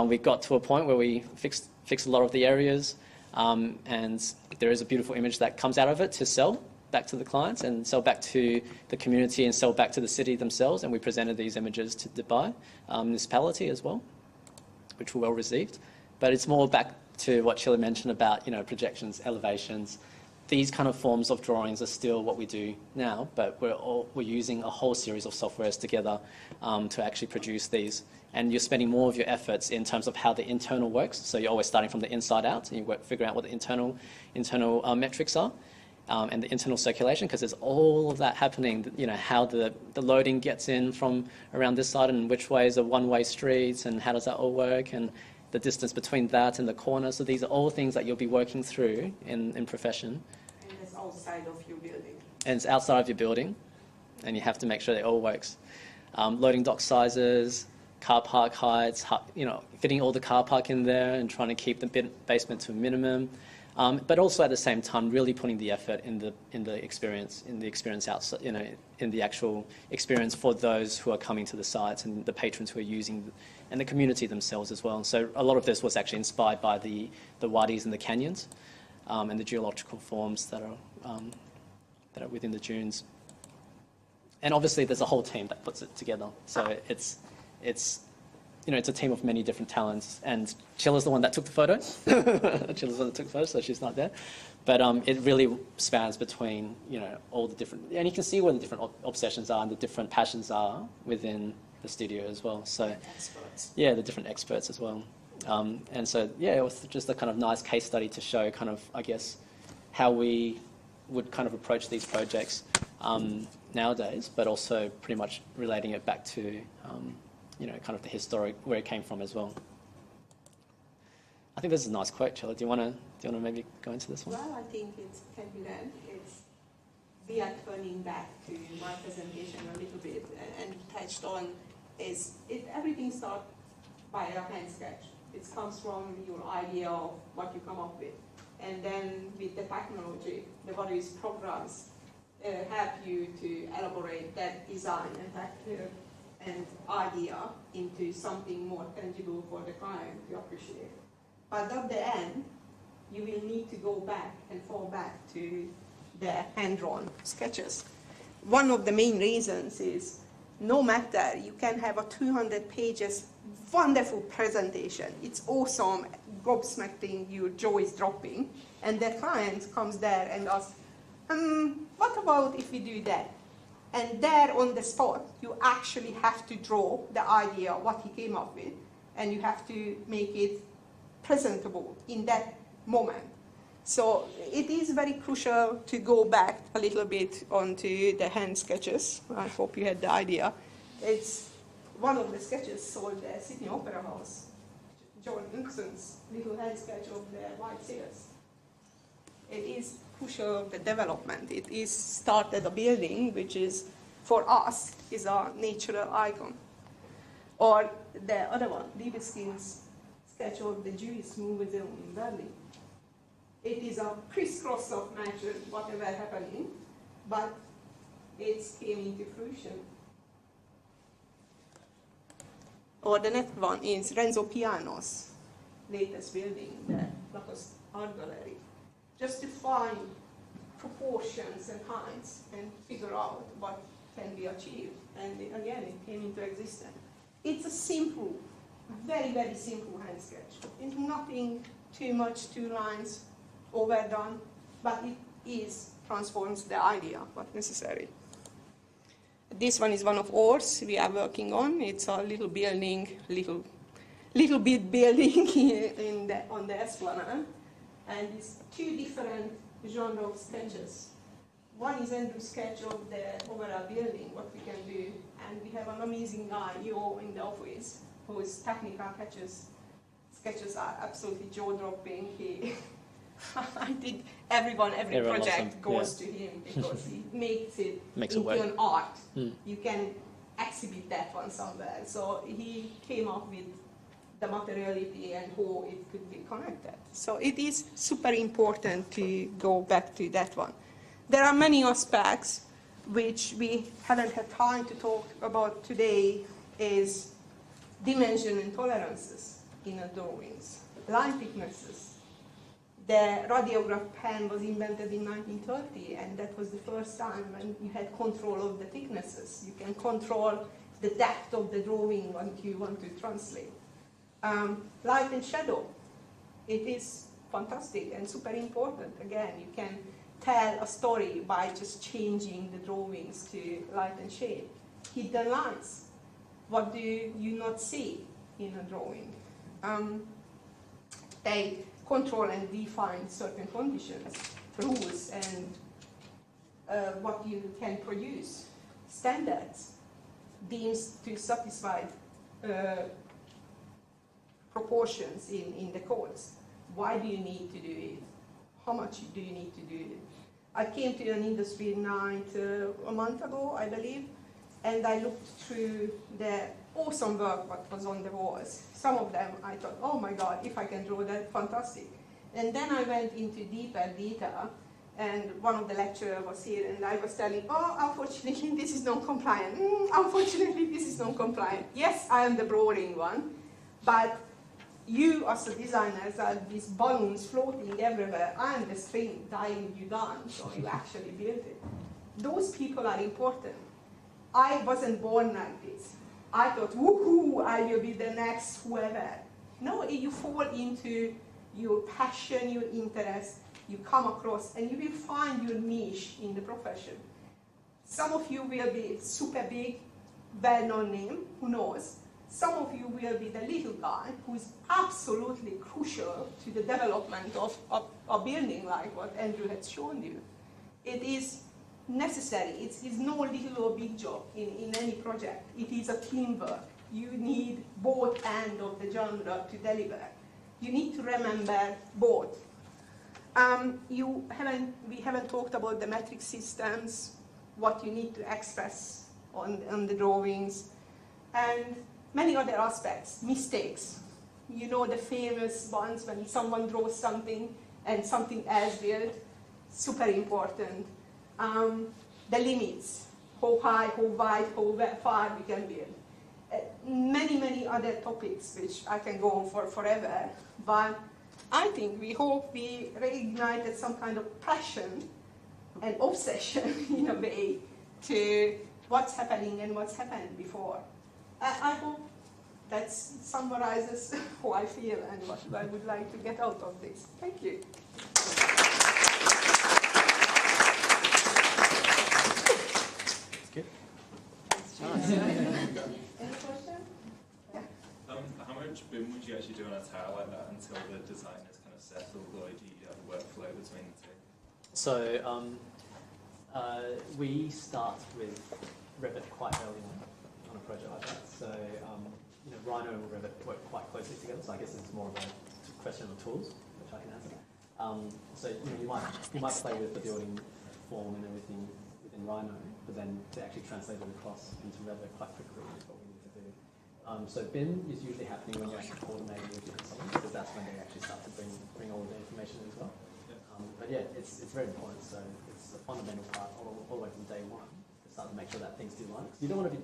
We got to a point where we fixed a lot of the areas, and there is a beautiful image that comes out of it to sell back to the clients and sell back to the community and sell back to the city themselves. And we presented these images to Dubai municipality as well, which were well received. But it's more back to what Csilla mentioned about, projections, elevations. These kind of forms of drawings are still what we do now, but we're using a whole series of softwares together to actually produce these. And you're spending more of your efforts in terms of how the internal works. So you're always starting from the inside out, and you figure out what the internal metrics are. And the internal circulation, because there's all of that happening, how the loading gets in from around this side and which way is a one-way street and how does that all work, and the distance between that and the corner. So these are all things that you'll be working through in profession. And it's outside of your building. And it's outside of your building, and you have to make sure that it all works. Loading dock sizes, car park heights, fitting all the car park in there and trying to keep the basement to a minimum. But also at the same time, really putting the effort in the experience outside, in the actual experience for those who are coming to the sites and the patrons who are using, and the community themselves as well. And so a lot of this was actually inspired by the wadis and the canyons, and the geological forms that are within the dunes. And obviously, there's a whole team that puts it together. So it's a team of many different talents, and Cilla's the one that took the photo. Cilla's the one that took the photo, so she's not there. But it really spans between, all the different, and you can see where the different obsessions are and the different passions are within the studio as well. So, experts. Yeah, the different experts as well. And so, yeah, it was just a kind of nice case study to show kind of, I guess, how we would kind of approach these projects nowadays, but also pretty much relating it back to, kind of the historic, where it came from as well. I think this is a nice quote, Csilla. Do you want to maybe go into this one? Well, I think it can be done. We are turning back to my presentation a little bit and touched on everything starts by a hand sketch. It comes from your idea of what you come up with. And then with the technology, the various programs, help you to elaborate that design and idea into something more tangible for the client to appreciate. But at the end, you will need to go back and fall back to the hand-drawn sketches. One of the main reasons is no matter, you can have a 200 pages wonderful presentation. It's awesome, gobsmacking, your jaw is dropping, and the client comes there and asks, what about if we do that? And there on the spot, you actually have to draw the idea, what he came up with, and you have to make it presentable in that moment. So it is very crucial to go back a little bit onto the hand sketches. I hope you had the idea. It's one of the sketches sold at Sydney Opera House, John Nixon's little hand sketch of the white sailors. It is crucial, the development. It is started a building which is, for us, is a natural icon. Or the other one, Liebeskind's sketch of the Jewish Museum in Berlin. It is a crisscross of nature, whatever happening, but it came into fruition. Or the next one is Renzo Piano's latest building, the Lacoste Art Gallery. Just to find proportions and heights and figure out what can be achieved. And again, it came into existence. It's a simple, very, very simple hand sketch. It's nothing too much, 2 lines, overdone, but it transforms the idea, what's necessary. This one is one of ours we are working on. It's a little building, little bit building on the Esplanade. And it's 2 different genres of sketches. One is Andrew's sketch of the overall building, what we can do. And we have an amazing guy, Yo, in the office, whose technical sketches are absolutely jaw-dropping. I think everyone, every project goes to him because he makes it into an art. You can exhibit that one somewhere. So he came up with the materiality and how it could be connected. So it is super important to go back to that one. There are many aspects which we haven't had time to talk about today, is dimension and tolerances in drawings, line thicknesses. The radiograph pen was invented in 1930, and that was the first time when you had control of the thicknesses. You can control the depth of the drawing when you want to translate. Light and shadow, it is fantastic and super important. Again, you can tell a story by just changing the drawings to light and shade. Hidden lines, what do you not see in a drawing? They control and define certain conditions, rules, and what you can produce, standards, deems to satisfy proportions in the codes. Why do you need to do it? How much do you need to do it? I came to an industry night a month ago, I believe, and I looked through the awesome work what was on the walls. Some of them I thought, oh my God, if I can draw that, fantastic. And then I went into deeper detail, and one of the lecturers was here, and I was telling, oh, unfortunately, this is non-compliant. Unfortunately, this is non-compliant. Yes, I am the drawing one, but you as a designer are these balloons floating everywhere. I am the string tying you down, so you actually built it. Those people are important. I wasn't born like this. I thought, woohoo, I will be the next whoever. No, you fall into your passion, your interest, you come across, and you will find your niche in the profession. Some of you will be super big, well-known name, who knows? Some of you will be the little guy who is absolutely crucial to the development of a building like what Andrew had shown you. It is necessary. It's no little or big job in any project. It is a teamwork. You need both ends of the genre to deliver. You need to remember both. We haven't talked about the metric systems, what you need to express on the drawings, and many other aspects, mistakes. You know the famous ones when someone draws something and something else built, super important. the limits, how high, how wide, how far we can build. Many other topics which I can go on for forever, but I think we hope we reignited some kind of passion and obsession in a way to what's happening and what's happened before. I hope that summarizes how I feel and what I would like to get out of this. Thank you. Any question? Yeah. How much BIM would you actually do on a tower like that until the design is kind of settled, or do you have a workflow between the two? So we start with Revit quite early on a project like that. So you know, Rhino and Revit work quite closely together. So I guess it's more of a question of tools, which I can answer. So you know, you might play with the building form and everything within Rhino, but then to actually translate it across into Revit quite quickly is what we need to do. So BIM is usually happening when you're actually coordinating with your consultants, because that's when they actually start to bring all of the information as well. But yeah, it's very important. So it's a fundamental part all the way from day one to start to make sure that things do line. Because you don't want to be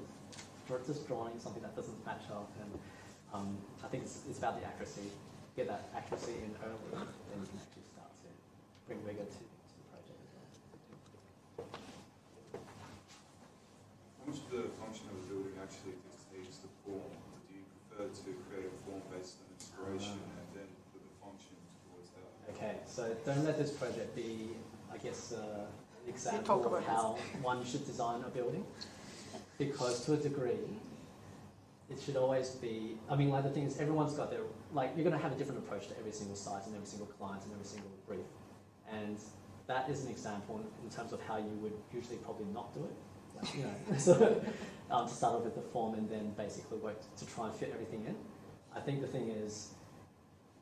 just drawing something that doesn't match up. And I think it's about the accuracy. Get that accuracy in early, then you can actually start to bring rigor to the project as well. How much of the function of a building actually dictates the form? Or do you prefer to create a form based on inspiration and then put the function towards that? Okay, so don't let this project be, I guess, an example of how one should design a building, because to a degree, it should always be, I mean, like the thing is, everyone's got their, like, you're going to have a different approach to every single site and every single client and every single brief. And that is an example in terms of how you would usually probably not do it. Like, you know, so, to start off with the form and then basically work to try and fit everything in. I think the thing is,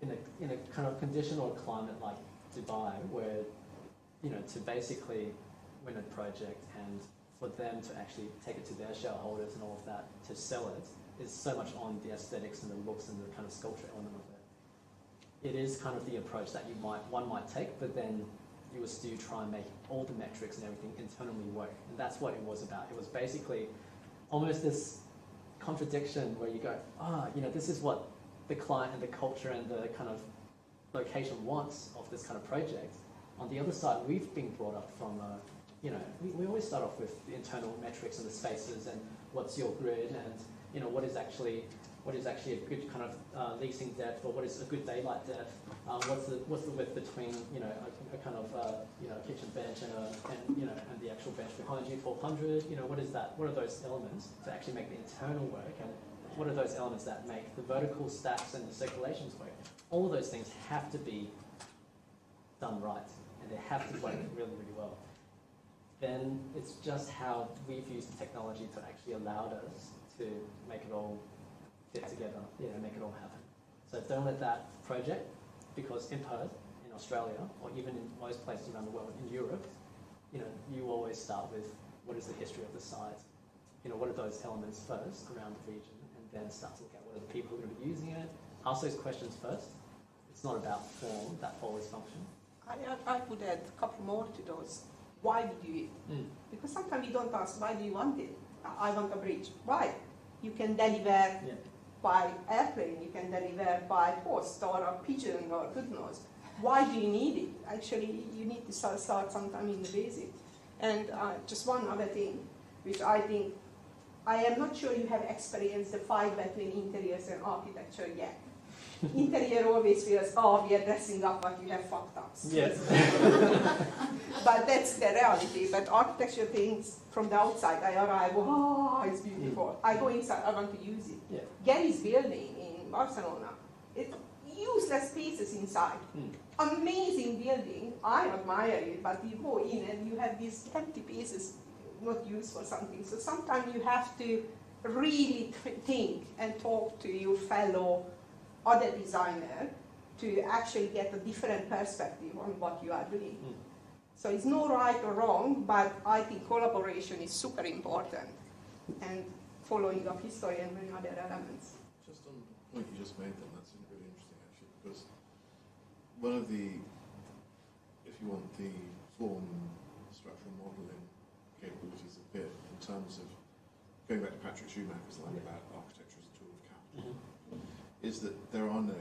in a kind of condition or climate like Dubai, where, you know, to basically win a project and for them to actually take it to their shareholders and all of that, to sell it, is so much on the aesthetics and the looks and the kind of sculpture element of it. It is kind of the approach that one might take, but then you would still try and make all the metrics and everything internally work. And that's what it was about. It was basically almost this contradiction where you go, you know, this is what the client and the culture and the kind of location wants of this kind of project. On the other side, we've been brought up from, you know, we always start off with the internal metrics and the spaces and what's your grid and, you know, what is actually a good kind of leasing depth, or what is a good daylight depth. What's the width between, you know, a kind of you know, a kitchen bench and you know, and the actual bench behind you, 400. You know, what is that? What are those elements to actually make the internal work, and what are those elements that make the vertical stacks and the circulations work? All of those things have to be done right, and they have to work really, really well. Then it's just how we've used the technology to actually allow us to make it all fit together, you know, make it all happen. So don't let that project, because in Perth, in Australia, or even in most places around the world, in Europe, you know, you always start with what is the history of the site, you know, what are those elements first around the region, and then start to look at what are the people who are going to be using it. Ask those questions first. It's not about form, that always function. I would add a couple more to those. Why we do it? Because sometimes we don't ask, why do you want it? I want a bridge. Why? You can deliver by airplane, you can deliver by post or a pigeon or good knows. Why do you need it? Actually, you need to start sometime in the basic. And just one other thing, which I think, I am not sure you have experienced the fight between interiors and architecture yet. Interior always feels, we are dressing up, but you have fucked ups. Yes. But that's the reality. But architecture things from the outside, I arrive, it's beautiful. I go inside, I want to use it. Yeah. Gary's building in Barcelona, it's useless pieces inside. Amazing building, I admire it, but you go in and you have these empty pieces not used for something. So sometimes you have to really think and talk to your fellow other designer to actually get a different perspective on what you are doing. So it's no right or wrong, but I think collaboration is super important, and following up history and many other elements. Just on the point you just made then, that's really interesting actually, because one of the, if you want the form structural modeling capabilities a bit in terms of going back to Patrick Schumacher's line about architecture as a tool of capital, is that there are no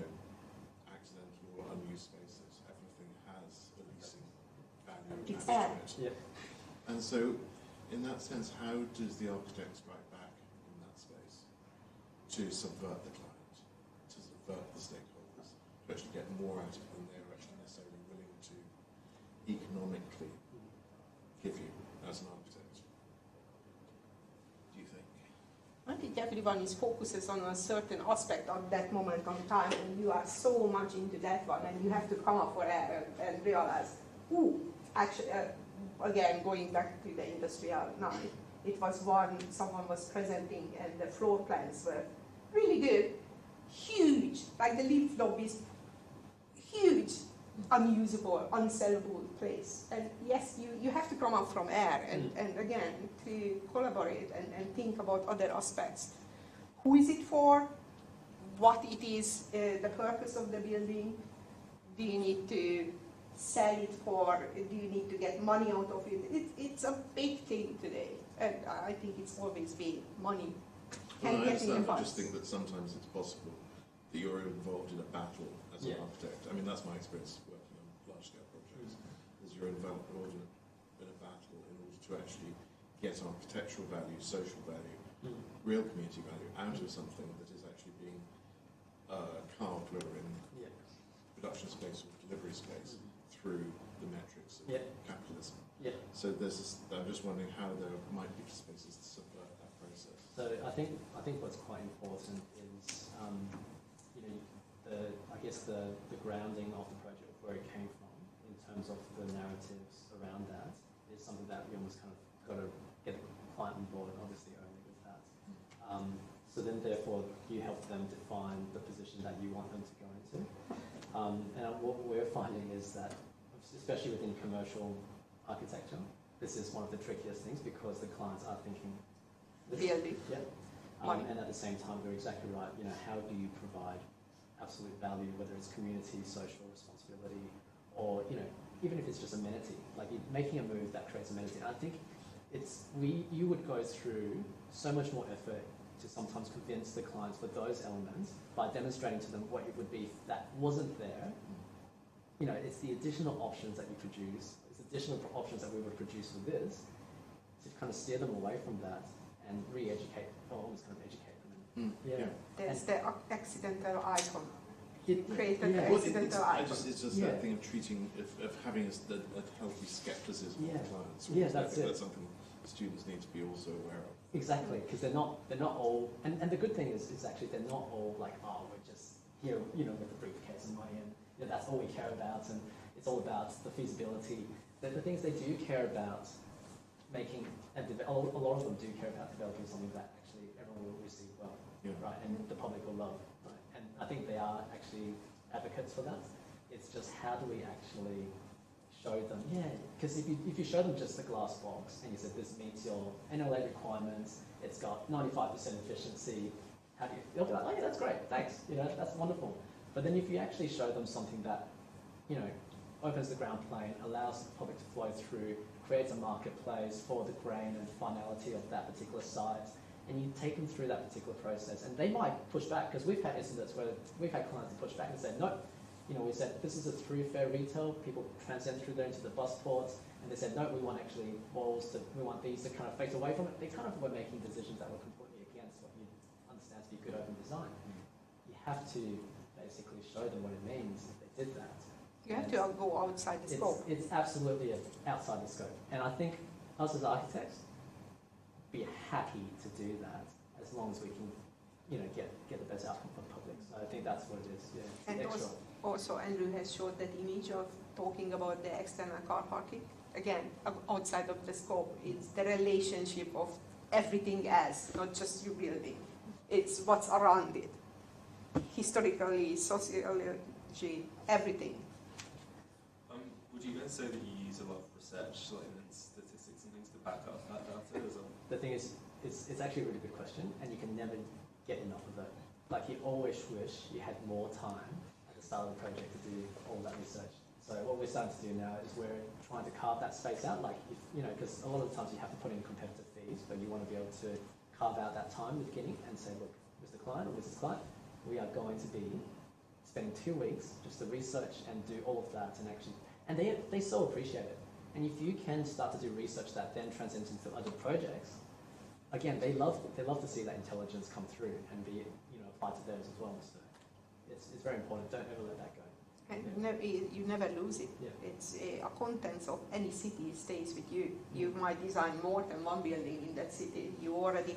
accidental or unused spaces. Everything has a leasing value attached to it. And so, in that sense, how does the architect strike back in that space to subvert the client, to subvert the stakeholders, to actually get more out of it than they're actually necessarily willing to economically give you as an architect? Do you think? I think everyone is focuses on a certain aspect of that moment of time, and you are so much into that one, and you have to come up for air and realize, ooh, actually, again, going back to the industrial night, it was one, someone was presenting, and the floor plans were really good, huge, like the lift lobbies, huge, unusable, unsellable place. And yes, you have to come up from air and again, to collaborate and think about other aspects. Who is it for? What it is, the purpose of the building? Do you need to sell it for? Do you need to get money out of it? It's a big thing today, and I think it's always been money. Well, I understand, I just think that sometimes it's possible that you're involved in a battle as an architect. I mean, that's my experience working on large-scale projects, is you're involved in a battle in order to actually get architectural value, social value, real community value out of something that is actually being carved, whether in production space or delivery space, through the metrics of capitalism. So I'm just wondering how there might be spaces to subvert that process. So I think what's quite important is I guess the grounding of the project, where it came from, in terms of the narratives around that, is something that we almost kind of got to get the client on board, obviously only with that. So then therefore you help them define the position that you want them to go into. And what we're finding is that, especially within commercial architecture, this is one of the trickiest things, because the clients are thinking Really? And at the same time, you're exactly right. How do you provide absolute value, whether it's community, social responsibility, or even if it's just amenity, like making a move that creates amenity. And I think you would go through so much more effort to sometimes convince the clients for those elements by demonstrating to them what it would be if that wasn't there. It's the additional options that you produce, it's additional options that we would produce for this, to kind of steer them away from that and re-educate, or almost kind of educate them. There's the accidental icon. Create an accidental icon. It's just that thing of treating, of having a healthy skepticism of clients. That's that's something students need to be also aware of. Exactly, because they're not all, and the good thing is actually they're not all like, oh, we're just here, with the briefcase and money, and that's all we care about, and it's all about the feasibility. The things they do care about making, and a lot of them do care about developing something that actually everyone will receive well, right, and the public will love, right? And I think they are actually advocates for that. It's just how do we actually show them, because if you show them just the glass box and you said this meets your NLA requirements, it's got 95% efficiency, they'll be like, oh yeah, that's great, thanks, that's wonderful. But then if you actually show them something that, opens the ground plane, allows the public to flow through, creates a marketplace for the grain and finality of that particular site, and you take them through that particular process, and they might push back, because we've had incidents where we've had clients push back and say, no, we said this is a thoroughfare retail, people transcend through there into the bus ports, and they said, no, we want actually walls, we want these to kind of face away from it. They kind of were making decisions that were completely against what you understand to be good open design. You have to basically show them what it means if they did that. You have to go outside the scope. It's absolutely outside the scope. And I think us as architects be happy to do that as long as we can, get the best outcome for the public. So I think that's what it is. And also Andrew has showed that image of talking about the external car parking. Again, outside of the scope, it's the relationship of everything else, not just your building. It's what's around it. Historically, sociology, everything. Would you guys say that you use a lot of research, like statistics and things, to back up that data as well? The thing is, it's actually a really good question, and you can never get enough of it. Like, you always wish you had more time at the start of the project to do all that research. So what we're starting to do now is we're trying to carve that space out, like, if, you know, because a lot of the times you have to put in competitive fees, but you want to be able to carve out that time in the beginning and say, look, Mr. Client or Mrs. Client, we are going to be spending 2 weeks just to research and do all of that and actually, and they so appreciate it. And if you can start to do research that then transcends into other projects, again, they love to see that intelligence come through and be, you know, applied to theirs as well. So it's very important. Don't ever let that go. And you never lose it. Yeah. It's a contents of any city stays with you. You might design more than one building in that city. You already